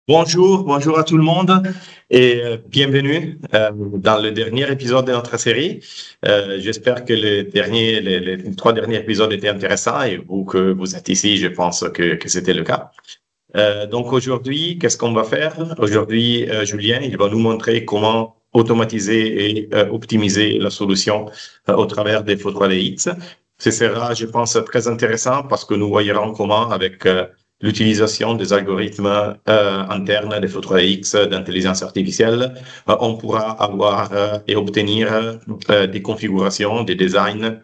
Bonjour à tout le monde et bienvenue dans le dernier épisode de notre série. J'espère que les trois derniers épisodes étaient intéressants et vous que vous êtes ici, je pense que c'était le cas. Donc aujourd'hui, qu'est-ce qu'on va faire? Aujourd'hui, Julien, il va nous montrer comment automatiser et optimiser la solution au travers des Photo3DX. Ce sera, je pense, très intéressant parce que nous voyons comment, avec l'utilisation des algorithmes internes des Photo3DX d'intelligence artificielle, on pourra avoir et obtenir des configurations, des designs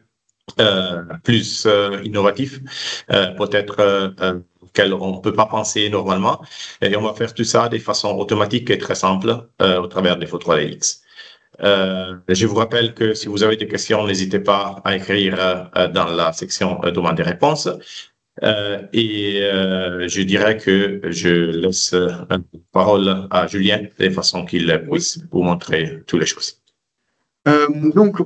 plus innovatifs, peut-être auxquels on ne peut pas penser normalement. Et on va faire tout ça de façon automatique et très simple au travers des Photo3DX. Je vous rappelle que si vous avez des questions, n'hésitez pas à écrire dans la section demande et réponses. Je dirais que je laisse la parole à Julien de façon qu'il puisse vous montrer toutes les choses. Donc,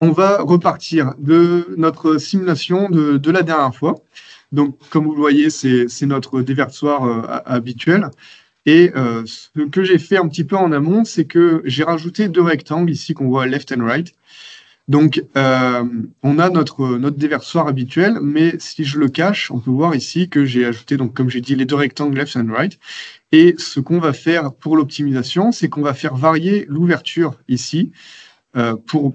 on va repartir de notre simulation de la dernière fois. Donc, comme vous le voyez, c'est notre déversoir habituel. Et ce que j'ai fait un petit peu en amont, c'est que j'ai rajouté deux rectangles ici qu'on voit left and right. Donc, on a notre déversoir habituel, mais si je le cache, on peut voir ici que j'ai ajouté, donc, comme j'ai dit, les deux rectangles left and right. Et ce qu'on va faire pour l'optimisation, c'est qu'on va faire varier l'ouverture ici pour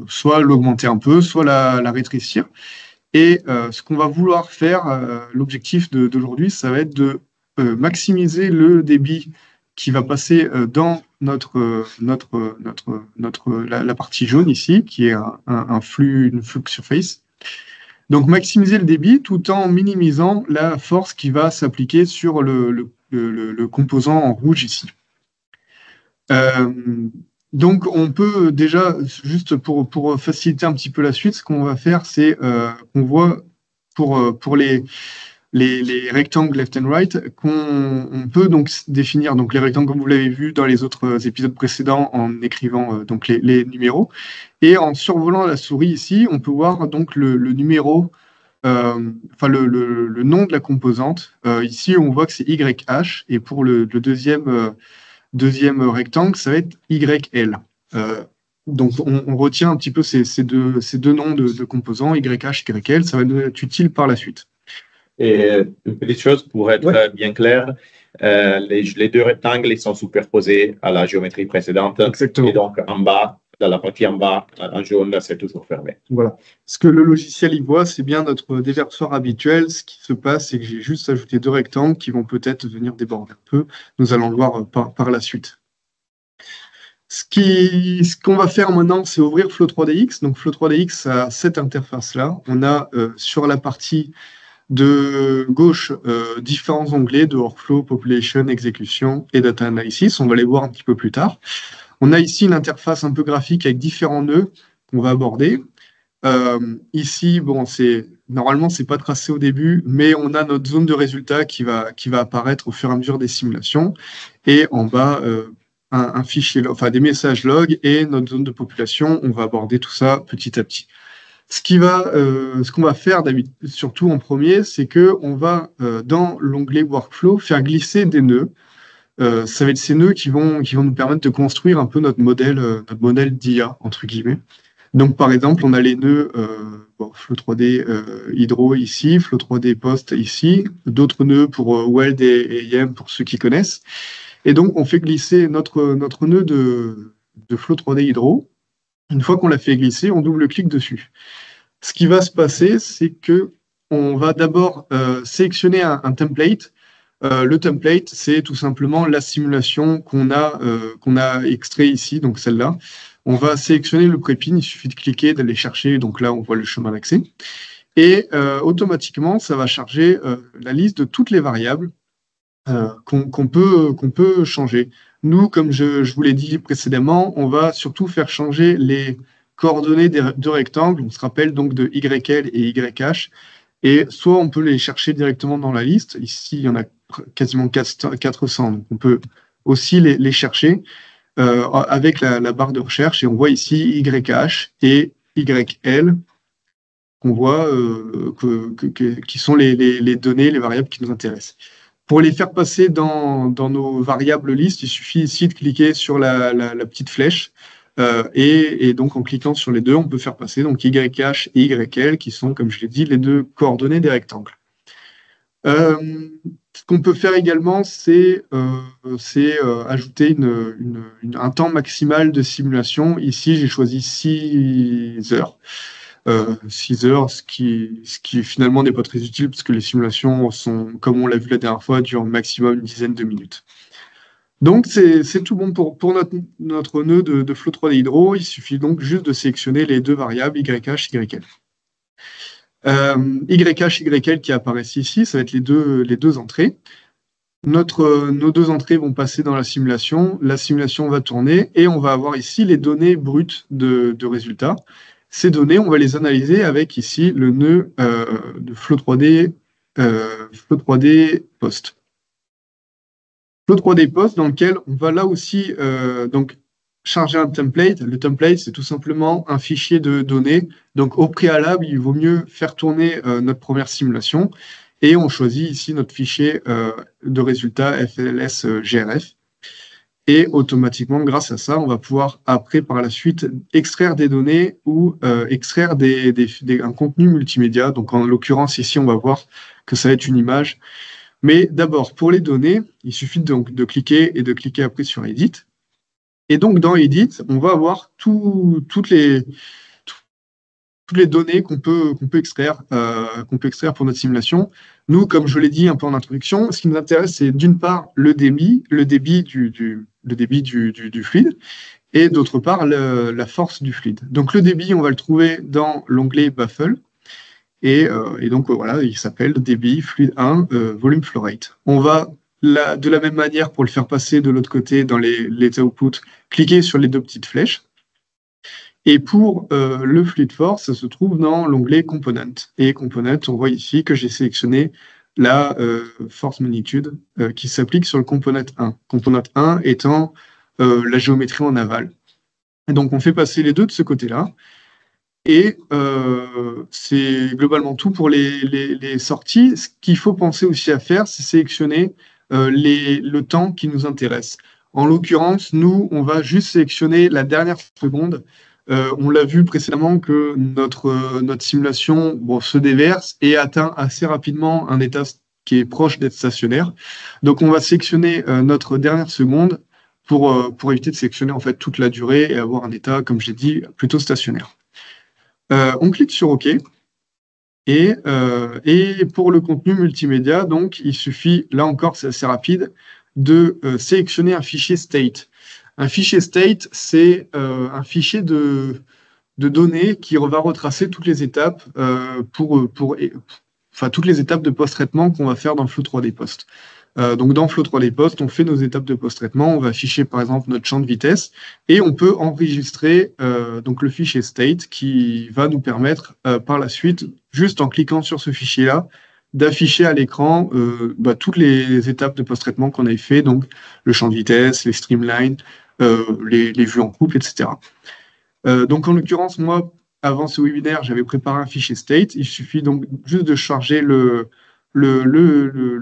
soit l'augmenter un peu, soit la rétrécir. Et ce qu'on va vouloir faire, l'objectif d'aujourd'hui, ça va être de maximiser le débit qui va passer dans la partie jaune ici, qui est un flux, une flux surface. Donc maximiser le débit tout en minimisant la force qui va s'appliquer sur le composant en rouge ici. Donc, on peut déjà, juste pour faciliter un petit peu la suite, ce qu'on va faire, c'est qu'on voit pour les rectangles left and right, qu'on peut donc définir donc les rectangles comme vous l'avez vu dans les autres épisodes précédents en écrivant donc les numéros. Et en survolant la souris ici, on peut voir donc le numéro, enfin le nom de la composante. Ici, on voit que c'est YH, et pour le deuxième rectangle, ça va être YL. Donc, on retient un petit peu ces deux noms de composants, YH, YL, ça va nous être utile par la suite. Et une petite chose pour être bien clair, les deux rectangles ils sont superposés à la géométrie précédente. Exactement. Et donc, en bas, dans la partie en bas, en jaune, c'est toujours fermé. Voilà. Ce que le logiciel y voit, c'est bien notre déversoir habituel. Ce qui se passe, c'est que j'ai juste ajouté deux rectangles qui vont peut-être venir déborder un peu. Nous allons le voir par la suite. Ce qu'on va faire maintenant, c'est ouvrir Flow3DX. Donc Flow3DX a cette interface-là. On a sur la partie de gauche différents onglets de Workflow, Population, Exécution et Data Analysis. On va les voir un petit peu plus tard. On a ici une interface un peu graphique avec différents nœuds qu'on va aborder. Ici, bon, normalement, c'est pas tracé au début, mais on a notre zone de résultat qui va apparaître au fur et à mesure des simulations. Et en bas, un fichier, enfin des messages log et notre zone de population. On va aborder tout ça petit à petit. Ce qu'on va faire surtout en premier, c'est que on va dans l'onglet Workflow faire glisser des nœuds. Ça va être ces nœuds qui vont nous permettre de construire un peu notre modèle d'IA entre guillemets. Donc par exemple, on a les nœuds Flow3D Hydro ici, Flow3D Post ici, d'autres nœuds pour Weld et YAM pour ceux qui connaissent. Et donc on fait glisser notre nœud de Flow3D Hydro. Une fois qu'on l'a fait glisser, on double-clique dessus. Ce qui va se passer, c'est que on va d'abord sélectionner un template. Le template, c'est tout simplement la simulation qu'on a extrait ici, donc celle-là. On va sélectionner le prépin, il suffit de cliquer, d'aller chercher, donc là on voit le chemin d'accès. Et automatiquement, ça va charger la liste de toutes les variables qu'on peut changer. Nous, comme je vous l'ai dit précédemment, on va surtout faire changer les coordonnées des deux rectangles. On se rappelle donc de YL et YH. Et soit on peut les chercher directement dans la liste. Ici, il y en a quasiment 400. Donc on peut aussi les chercher avec la barre de recherche. Et on voit ici YH et YL qu'on voit qui sont les données, les variables qui nous intéressent. Pour les faire passer dans nos variables listes, il suffit ici de cliquer sur la petite flèche. Et donc, en cliquant sur les deux, on peut faire passer donc YH et YL, qui sont, comme je l'ai dit, les deux coordonnées des rectangles. Ce qu'on peut faire également, c'est ajouter un temps maximal de simulation. Ici, j'ai choisi 6 heures. 6 heures, ce qui finalement n'est pas très utile, parce que les simulations sont, comme on l'a vu la dernière fois, durent maximum une dizaine de minutes. Donc, c'est tout bon pour notre nœud de Flow 3D Hydro. Il suffit donc juste de sélectionner les deux variables YH, YL. YH, YL qui apparaissent ici, ça va être les deux entrées. Nos deux entrées vont passer dans la simulation va tourner et on va avoir ici les données brutes de résultats. Ces données, on va les analyser avec ici le nœud de Flow 3D Post. Flow 3D Post dans lequel on va là aussi donc charger un template. Le template, c'est tout simplement un fichier de données. Donc au préalable, il vaut mieux faire tourner notre première simulation. Et on choisit ici notre fichier de résultats FLS GRF. Et automatiquement, grâce à ça, on va pouvoir après, par la suite, extraire des données ou extraire un contenu multimédia. Donc en l'occurrence, ici, on va voir que ça va être une image. Mais d'abord, pour les données, il suffit donc de cliquer et de cliquer après sur Edit. Et donc dans Edit, on va avoir toutes les données qu'on peut extraire pour notre simulation. Nous, comme je l'ai dit un peu en introduction, ce qui nous intéresse, c'est d'une part le débit du fluide, et d'autre part la force du fluide. Donc le débit, on va le trouver dans l'onglet Baffle, et donc voilà, il s'appelle débit fluide 1 volume flow rate. On va de la même manière, pour le faire passer de l'autre côté dans les outputs, cliquer sur les deux petites flèches. Et pour le fluid force, ça se trouve dans l'onglet Component. Et Component, on voit ici que j'ai sélectionné la force magnitude qui s'applique sur le Component 1. Component 1 étant la géométrie en aval. Et donc on fait passer les deux de ce côté-là. Et c'est globalement tout pour les sorties. Ce qu'il faut penser aussi à faire, c'est sélectionner le temps qui nous intéresse. En l'occurrence, nous, on va juste sélectionner la dernière seconde. On l'a vu précédemment que notre simulation se déverse et atteint assez rapidement un état qui est proche d'être stationnaire. Donc on va sélectionner notre dernière seconde pour éviter de sélectionner en fait toute la durée et avoir un état, comme j'ai dit, plutôt stationnaire. On clique sur OK. Et pour le contenu multimédia, donc, il suffit, là encore, c'est assez rapide, de sélectionner un fichier state. Un fichier state, c'est un fichier de données qui va retracer toutes les étapes toutes les étapes de post-traitement qu'on va faire dans Flow 3D Post. Donc dans Flow 3D Post, on fait nos étapes de post-traitement, on va afficher par exemple notre champ de vitesse et on peut enregistrer donc le fichier state qui va nous permettre par la suite, juste en cliquant sur ce fichier-là, d'afficher à l'écran toutes les étapes de post-traitement qu'on avait fait, donc le champ de vitesse, les streamlines, les vues en coupe, etc. Donc en l'occurrence, moi, avant ce webinaire, j'avais préparé un fichier state. Il suffit donc juste de charger le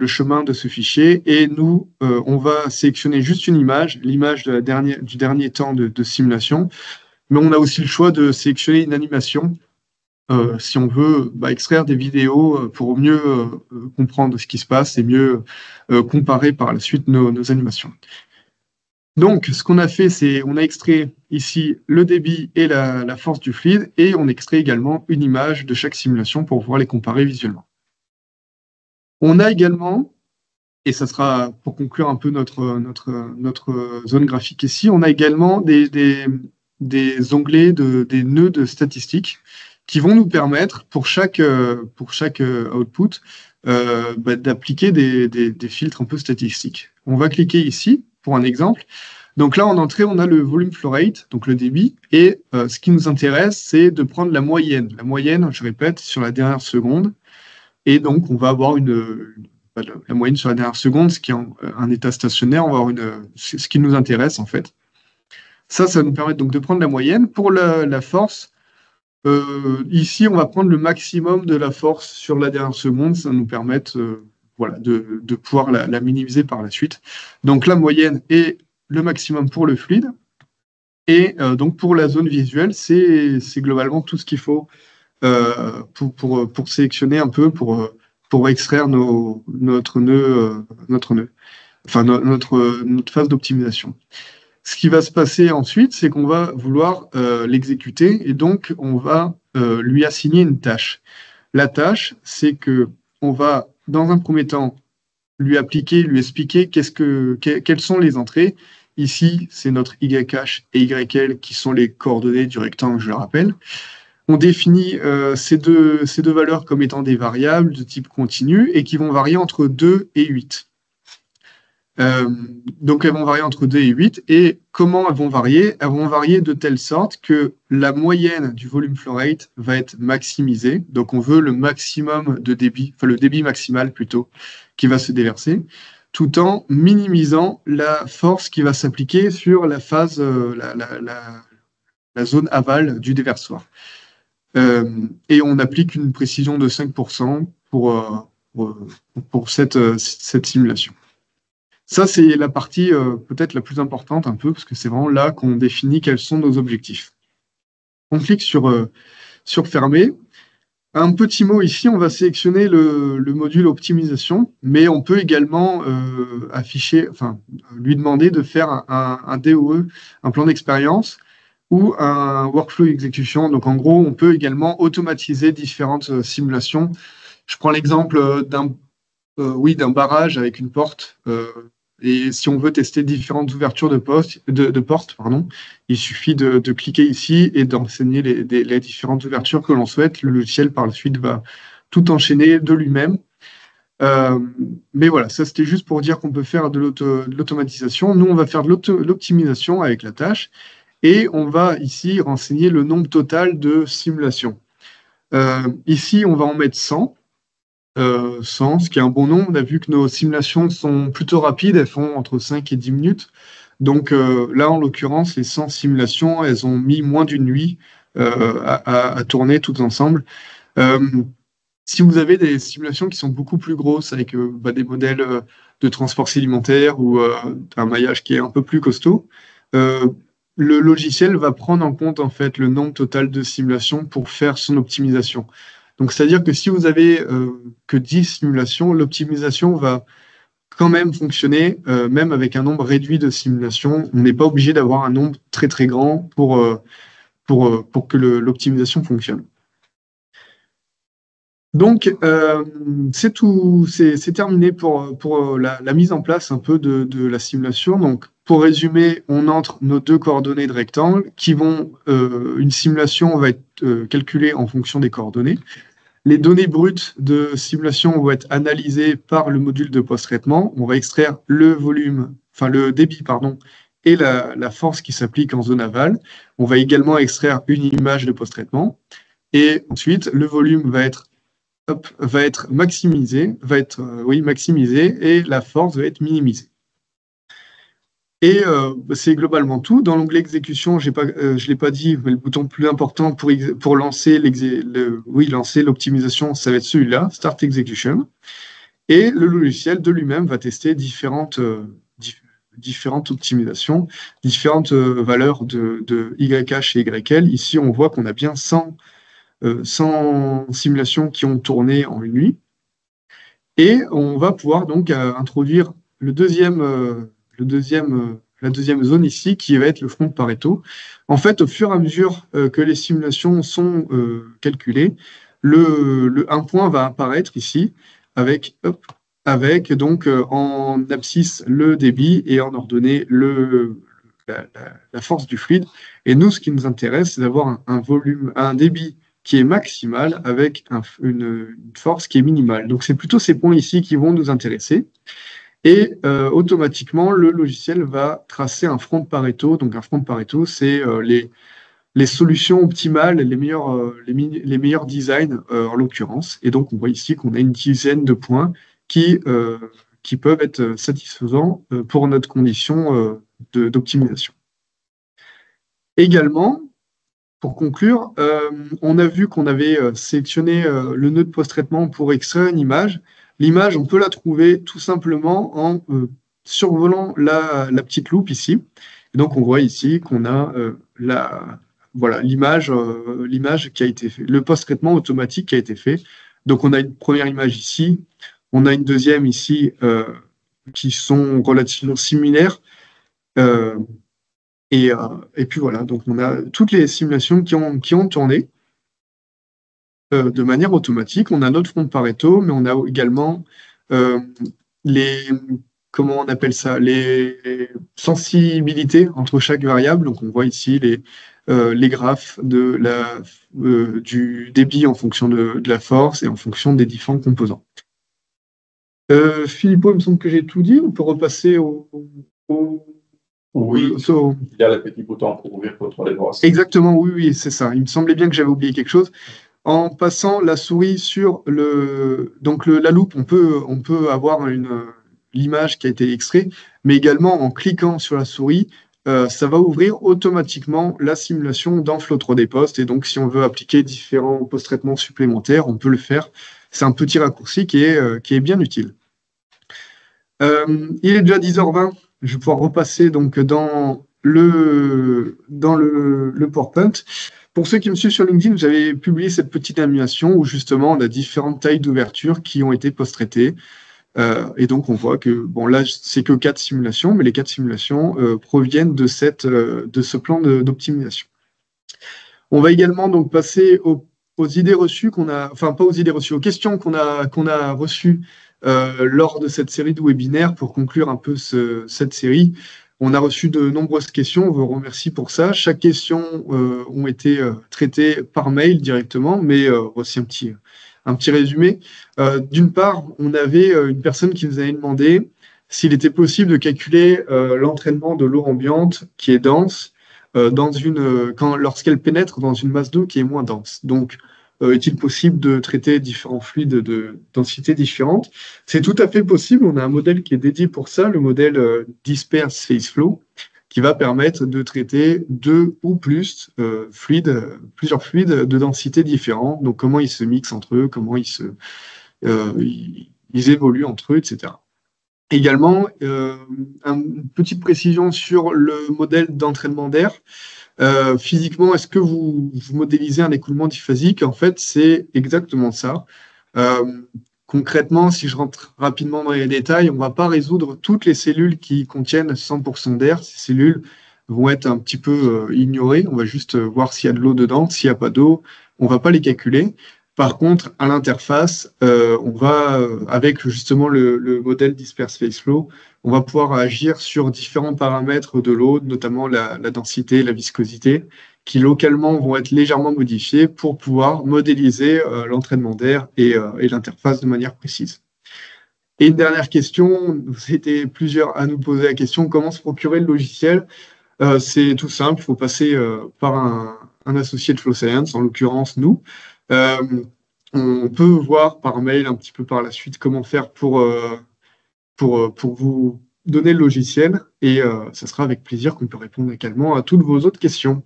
chemin de ce fichier et nous, on va sélectionner juste une image, l'image du dernier temps de simulation, mais on a aussi le choix de sélectionner une animation si on veut extraire des vidéos pour mieux comprendre ce qui se passe et mieux comparer par la suite nos animations. Donc, ce qu'on a fait, c'est on a extrait ici le débit et la force du fluide et on extrait également une image de chaque simulation pour pouvoir les comparer visuellement. On a également, et ça sera pour conclure un peu notre zone graphique ici, on a également des onglets, des nœuds de statistiques qui vont nous permettre, pour chaque output, d'appliquer des filtres un peu statistiques. On va cliquer ici pour un exemple. Donc là, en entrée, on a le volume flow rate, donc le débit, et ce qui nous intéresse, c'est de prendre la moyenne. La moyenne, je répète, sur la dernière seconde. Et donc, on va avoir la moyenne sur la dernière seconde, ce qui est un état stationnaire, on va avoir ce qui nous intéresse, en fait. Ça va nous permettre donc de prendre la moyenne. Pour la force, ici, on va prendre le maximum de la force sur la dernière seconde. Ça va nous permettre voilà, de pouvoir la minimiser par la suite. Donc la moyenne est le maximum pour le fluide. Et donc pour la zone visuelle, c'est globalement tout ce qu'il faut pour sélectionner un peu, pour extraire notre nœud, enfin notre phase d'optimisation. Ce qui va se passer ensuite, c'est qu'on va vouloir l'exécuter et donc on va lui assigner une tâche. La tâche, c'est que on va, dans un premier temps, lui appliquer, lui expliquer quelles sont les entrées. Ici, c'est notre YH et YL qui sont les coordonnées du rectangle, je le rappelle. On définit ces deux valeurs comme étant des variables de type continu et qui vont varier entre 2 et 8. Donc elles vont varier entre 2 et 8. Et comment elles vont varier? Elles vont varier de telle sorte que la moyenne du volume flow rate va être maximisée. Donc on veut le maximum de débit, enfin le débit maximal plutôt, qui va se déverser, tout en minimisant la force qui va s'appliquer sur la phase, la zone aval du déversoir. Et on applique une précision de 5% pour cette simulation. Ça, c'est la partie peut-être la plus importante un peu, parce que c'est vraiment là qu'on définit quels sont nos objectifs. On clique sur Fermer. Un petit mot ici, on va sélectionner le module optimisation, mais on peut également lui demander de faire un DOE, un plan d'expérience, ou un workflow exécution. Donc en gros, on peut également automatiser différentes simulations. Je prends l'exemple d'un barrage avec une porte. Et si on veut tester différentes ouvertures de portes, il suffit de cliquer ici et d'enseigner les différentes ouvertures que l'on souhaite. Le logiciel, par la suite, va tout enchaîner de lui-même. Mais voilà, ça c'était juste pour dire qu'on peut faire de l'automatisation. Nous, on va faire de l'optimisation avec la tâche et on va ici renseigner le nombre total de simulations. Ici, on va en mettre 100. 100, ce qui est un bon nombre. On a vu que nos simulations sont plutôt rapides, elles font entre 5 et 10 minutes. Donc là, en l'occurrence, les 100 simulations, elles ont mis moins d'une nuit à tourner toutes ensemble. Si vous avez des simulations qui sont beaucoup plus grosses, avec des modèles de transport sédimentaire ou un maillage qui est un peu plus costaud, le logiciel va prendre en compte en fait le nombre total de simulations pour faire son optimisation. Donc, c'est-à-dire que si vous avez que 10 simulations, l'optimisation va quand même fonctionner, même avec un nombre réduit de simulations. On n'est pas obligé d'avoir un nombre très très grand pour que l'optimisation fonctionne. Donc, c'est tout, c'est terminé pour la mise en place un peu de la simulation. Donc, pour résumer, on entre nos deux coordonnées de rectangle qui vont, une simulation va être calculée en fonction des coordonnées. Les données brutes de simulation vont être analysées par le module de post-traitement. On va extraire le volume, enfin le débit, pardon, et la force qui s'applique en zone aval. On va également extraire une image de post-traitement. Et ensuite, le volume va être maximisé, et la force va être minimisée. Et c'est globalement tout. Dans l'onglet exécution, je ne l'ai pas dit, mais le bouton plus important pour lancer l'optimisation, ça va être celui-là, Start Execution. Et le logiciel de lui-même va tester différentes optimisations, différentes valeurs de YH et YL. Ici, on voit qu'on a bien 100 simulations qui ont tourné en une nuit. Et on va pouvoir donc introduire la deuxième zone ici, qui va être le front de Pareto. En fait, au fur et à mesure que les simulations sont calculées, un point va apparaître ici avec donc en abscisse le débit et en ordonnée la force du fluide. Et nous, ce qui nous intéresse, c'est d'avoir un débit qui est maximal avec une force qui est minimale. Donc, c'est plutôt ces points ici qui vont nous intéresser. Et automatiquement, le logiciel va tracer un front de Pareto. Donc, un front de Pareto, c'est les solutions optimales, les meilleurs designs en l'occurrence. Et donc, on voit ici qu'on a une dizaine de points qui peuvent être satisfaisants pour notre condition d'optimisation. Également, pour conclure, on a vu qu'on avait sélectionné le nœud de post-traitement pour extraire une image. L'image, on peut la trouver tout simplement en survolant la petite loupe ici. Et donc, on voit ici qu'on a voilà, l'image qui a été faite, le post-traitement automatique qui a été fait. Donc, on a une première image ici, on a une deuxième ici qui sont relativement similaires. Et puis voilà, donc on a toutes les simulations qui ont tourné de manière automatique. On a notre front de Pareto, mais on a également les, comment on appelle ça, les sensibilités entre chaque variable. Donc on voit ici les graphes du débit en fonction de la force et en fonction des différents composants. Philippot, il me semble que j'ai tout dit. On peut repasser Oui, il y a le petit bouton pour ouvrir votre dépense. Exactement, oui, c'est ça. Il me semblait bien que j'avais oublié quelque chose. En passant la souris sur la loupe, on peut avoir l'image qui a été extraite, mais également en cliquant sur la souris, ça va ouvrir automatiquement la simulation dans Flow 3D Post. Et donc, si on veut appliquer différents post-traitements supplémentaires, on peut le faire. C'est un petit raccourci qui est bien utile. Il est déjà 10h20. Je vais pouvoir repasser donc dans le PowerPoint. Pour ceux qui me suivent sur LinkedIn, j'avais publié cette petite animation où justement on a différentes tailles d'ouverture qui ont été post-traitées. Et donc on voit que, bon là c'est que 4 simulations, mais les 4 simulations proviennent de ce plan d'optimisation. On va également donc passer aux idées reçues enfin pas aux idées reçues, aux questions qu'on a reçues lors de cette série de webinaires pour conclure un peu cette série. On a reçu de nombreuses questions, on vous remercie pour ça. Chaque question ont été traitées par mail directement, mais voici un petit résumé. D'une part, on avait une personne qui nous avait demandé s'il était possible de calculer l'entraînement de l'eau ambiante qui est dense lorsqu'elle pénètre dans une masse d'eau qui est moins dense. Donc, est-il possible de traiter différents fluides de densités différentes? C'est tout à fait possible. On a un modèle qui est dédié pour ça, le modèle Disperse Phase Flow, qui va permettre de traiter 2 ou plus plusieurs fluides de densités différentes. Donc, comment ils se mixent entre eux, comment ils évoluent entre eux, etc. Également, une petite précision sur le modèle d'entraînement d'air. Physiquement, est-ce que vous modélisez un écoulement diphasique? En fait, c'est exactement ça. Concrètement, si je rentre rapidement dans les détails, on ne va pas résoudre toutes les cellules qui contiennent 100% d'air. Ces cellules vont être un petit peu ignorées. On va juste voir s'il y a de l'eau dedans. S'il n'y a pas d'eau, on ne va pas les calculer. Par contre, à l'interface, on va, avec justement le modèle Disperse Phase Flow, on va pouvoir agir sur différents paramètres de l'eau, notamment la densité, la viscosité, qui localement vont être légèrement modifiés pour pouvoir modéliser l'entraînement d'air et l'interface de manière précise. Et une dernière question, vous étiez plusieurs à nous poser la question, comment se procurer le logiciel? C'est tout simple, il faut passer par un associé de Flow Science, en l'occurrence nous. On peut voir par mail un petit peu par la suite comment faire pour vous donner le logiciel et ça sera avec plaisir qu'on peut répondre également à toutes vos autres questions.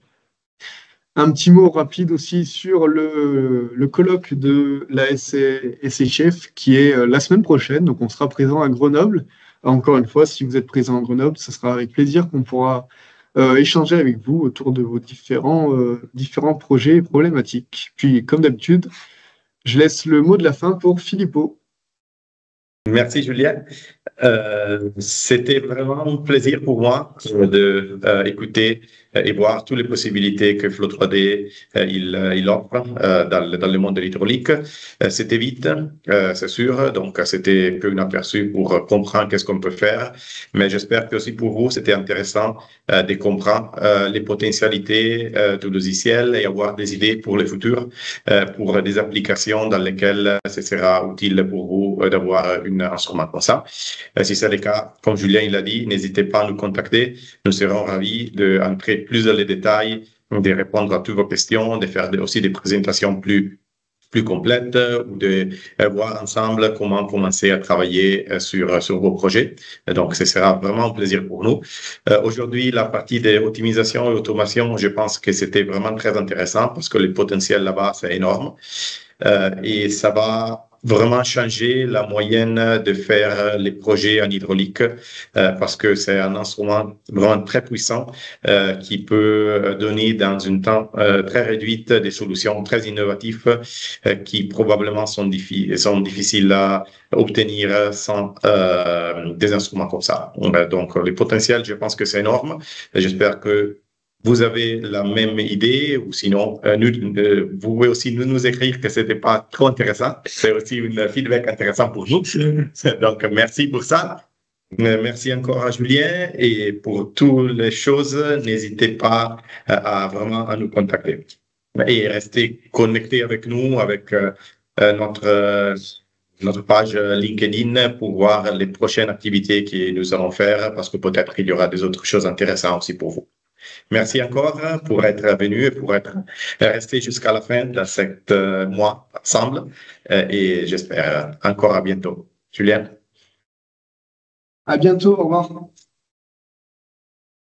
Un petit mot rapide aussi sur le colloque de la SHF qui est la semaine prochaine, donc on sera présent à Grenoble. Encore une fois, si vous êtes présent à Grenoble, ce sera avec plaisir qu'on pourra échanger avec vous autour de vos différents projets et problématiques. Puis, comme d'habitude, je laisse le mot de la fin pour Philippot. Merci Julien. C'était vraiment un plaisir pour moi d'écouter et voir toutes les possibilités que Flow 3D il offre dans le monde de l'hydraulique. C'était vite, c'est sûr, donc c'était un peu un aperçu pour comprendre qu'est-ce qu'on peut faire, mais j'espère que aussi pour vous c'était intéressant de comprendre les potentialités du logiciel et avoir des idées pour le futur, pour des applications dans lesquelles ce sera utile pour vous d'avoir un instrument comme ça. Si c'est le cas, comme Julien il a dit, n'hésitez pas à nous contacter. Nous serons ravis d'entrer plus dans les détails, de répondre à toutes vos questions, de faire aussi des présentations plus complètes ou de voir ensemble comment commencer à travailler sur vos projets. Donc, ce sera vraiment un plaisir pour nous. Aujourd'hui, la partie d'optimisation et automation, je pense que c'était vraiment très intéressant parce que le potentiel là-bas, c'est énorme. Et ça va vraiment changer la moyenne de faire les projets en hydraulique parce que c'est un instrument vraiment très puissant qui peut donner dans un temps très réduit des solutions très innovatives qui probablement sont difficiles à obtenir sans des instruments comme ça. Donc, le potentiel, je pense que c'est énorme. J'espère que vous avez la même idée ou sinon, vous pouvez aussi nous écrire que c'était pas trop intéressant. C'est aussi un feedback intéressant pour nous. Donc, merci pour ça. Merci encore à Julien et pour toutes les choses, n'hésitez pas à vraiment à nous contacter et restez connectés avec nous, avec notre page LinkedIn pour voir les prochaines activités que nous allons faire parce que peut-être il y aura des autres choses intéressantes aussi pour vous. Merci encore pour être venu et pour être resté jusqu'à la fin de cette mois ensemble et j'espère encore à bientôt. Julien. À bientôt, au revoir.